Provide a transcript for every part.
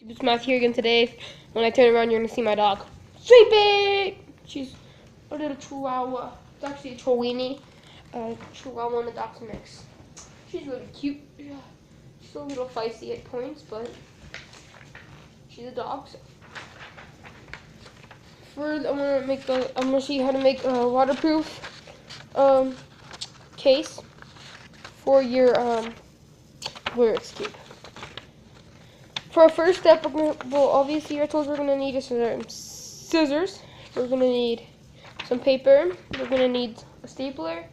It's Matt here again today. When I turn around, you're gonna see my dog. Sleeping! She's a little chihuahua. It's actually a chihuahua, chihuahua and a dachshund mix. She's really cute. Yeah. She's a little feisty at points, but she's a dog. So. First, I'm gonna show you how to make a waterproof case for your Rubik's cube. For our first step, obviously I told you we're gonna need scissors. We're gonna need some paper. We're gonna need a stapler,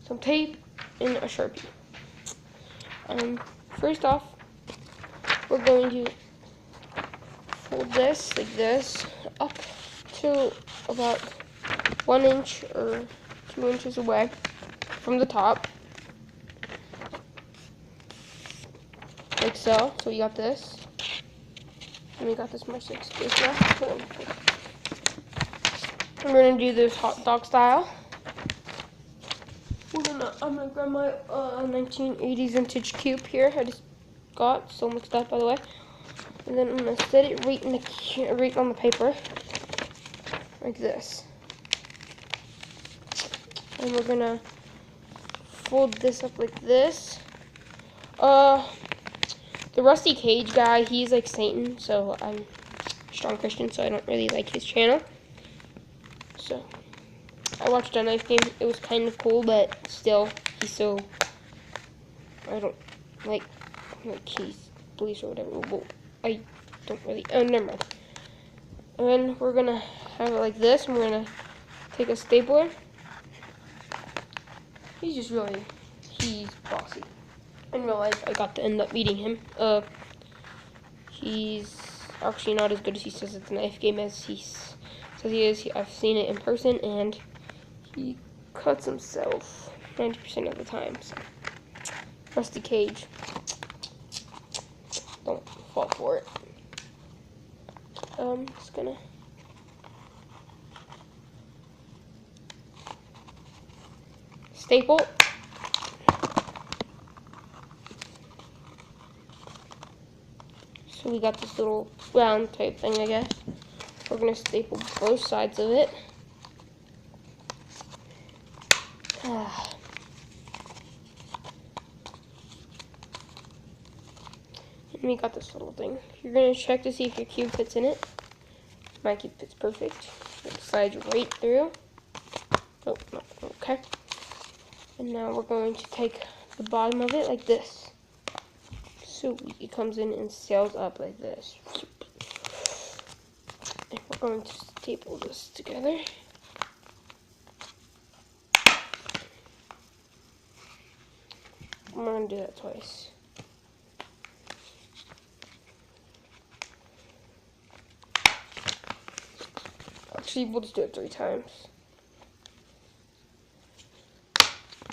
some tape, and a Sharpie. First off, we're going to fold this like this up to about 1 inch or 2 inches away from the top, like so. So we got this. And we got this much like space left. I'm gonna do this hot dog style. I'm gonna grab my 1980s vintage cube here. I just got so much stuff, by the way. And then I'm gonna set it right on the paper, like this. And we're gonna fold this up like this. The Rusty Cage guy, he's like Satan, so I'm a strong Christian, so I don't really like his channel. So, I watched a knife game. It was kind of cool, but still, he's so, I don't like he's police or whatever. Well, I don't really, never mind. And then we're gonna have it like this, and we're gonna take a stapler. He's bossy. In real life, I got to end up meeting him. He's actually not as good as he says it's a knife game as he says he is. I've seen it in person, and he cuts himself 90% of the time. So. Rusty Cage. Don't fall for it. Just gonna staple. So we got this little round type thing, I guess. We're gonna staple both sides of it. And we got this little thing. You're gonna check to see if your cube fits in it. My cube fits perfect. It slides right through. Oh, no, okay. And now we're going to take the bottom of it like this. So it comes in and sails up like this. And we're going to staple this together. I'm going to do that twice. Actually, we'll just do it 3 times.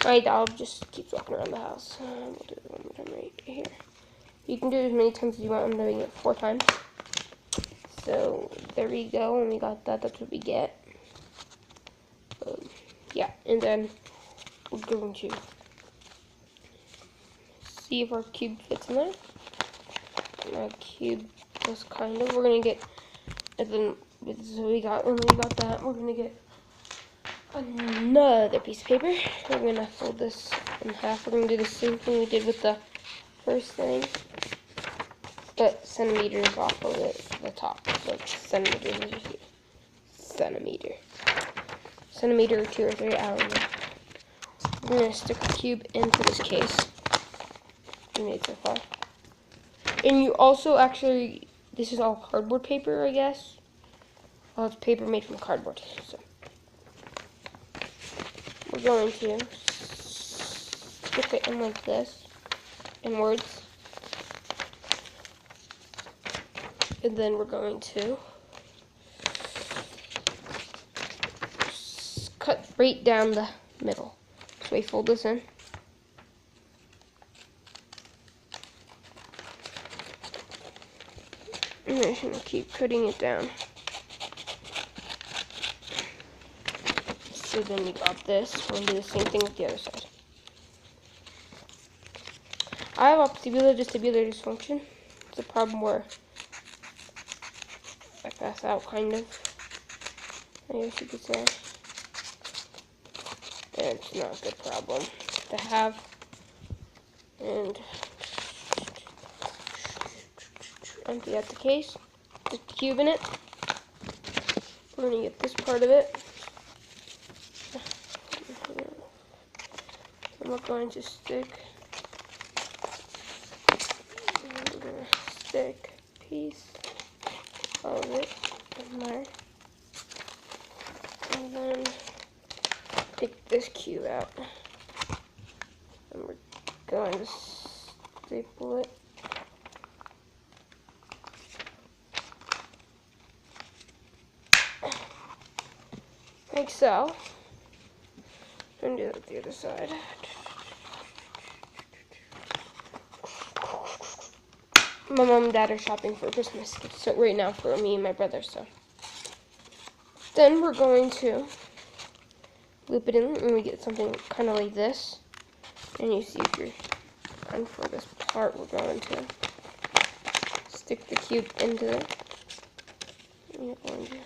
My dog just keeps walking around the house. We'll do it one more time right here. You can do it as many times as you want. I'm doing it 4 times. So there we go. And we got that. That's what we get. Yeah. And then we're going to see if our cube fits in there. And our cube was kind of. We're gonna get. And then so we got. When we got that, we're gonna get another piece of paper. We're gonna fold this in half. We're gonna do the same thing we did with the first thing, but centimeters off of the top. So it's centimeters, as you see. Centimeter or 2 or 3 out. We're gonna stick the cube into this case we made so far. And you also actually, this is all cardboard paper, I guess. Well, it's paper made from cardboard. So we're going to stick it in like this, inwards. And then we're going to cut right down the middle. So we fold this in. And I'm just going to keep cutting it down. So then we got this. We're going to do the same thing with the other side. I have vestibular dysfunction. It's a problem where check us out, kind of. I guess you could say. And it's not a good problem to have. And empty out the case. Just the cube in it. We're going to get this part of it. And we're going to stick a piece of it in there. And then take this cube out. And we're going to staple it. Like so. And do that with the other side. My mom and dad are shopping for Christmas gifts, so right now for me and my brother, so. Then we're going to loop it in and we get something kind of like this. And you see if you're done for this part, we're going to stick the cube into it. And you're going to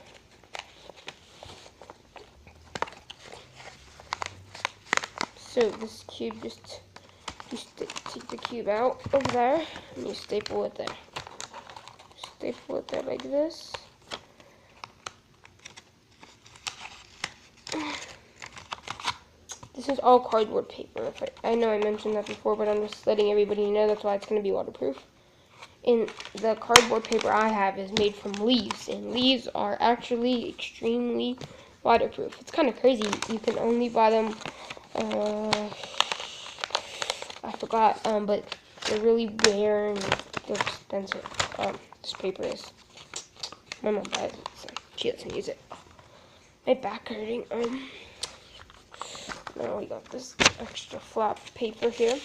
so this cube just, you take the cube out of there and you staple it there. Staple it there like this. This is all cardboard paper. I know I mentioned that before, but I'm just letting everybody know that's why it's going to be waterproof. And the cardboard paper I have is made from leaves, and leaves are actually extremely waterproof. It's kind of crazy. You can only buy them, I forgot, but they're really rare and they're expensive. This paper is. My mom buys it, so she doesn't use it. My back hurting. Now we got this extra flap paper here.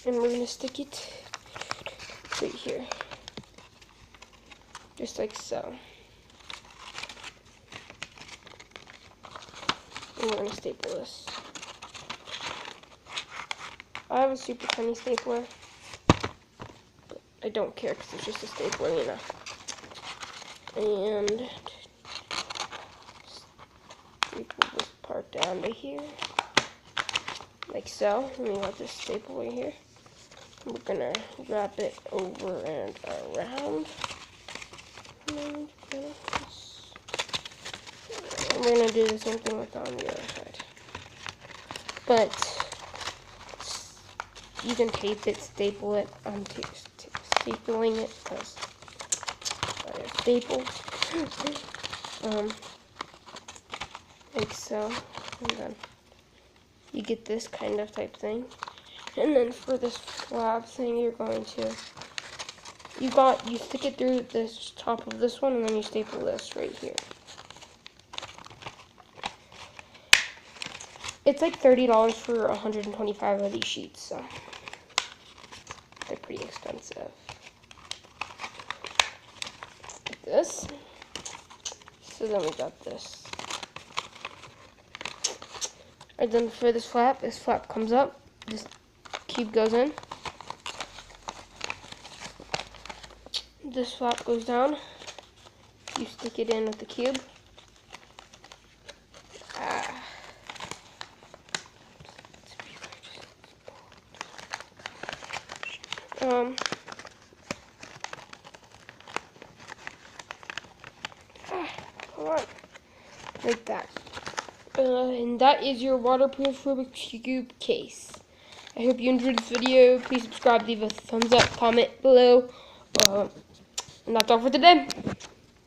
And we're gonna stick it right here. Just like so. And we're gonna staple this. I have a super tiny stapler, but I don't care because it's just a stapler, you know. And staple this part down to here, like so. And we got this staple right here. We're gonna wrap it over and around. And we're gonna do the same thing with on the other side. But you can tape it, staple it. I'm stapling it because I have staples. Like so. And then you get this kind of type thing. And then for this flap thing, you're going to, you stick it through this top of this one, and then you staple this right here. It's like $30 for 125 of these sheets, so they're pretty expensive. Like this. So then we got this. And then for this flap comes up, this cube goes in. This flap goes down. You stick it in with the cube. Come on. Like that. And that is your waterproof Rubik's Cube case. I hope you enjoyed this video. Please subscribe, leave a thumbs up, comment below. And that's all for today.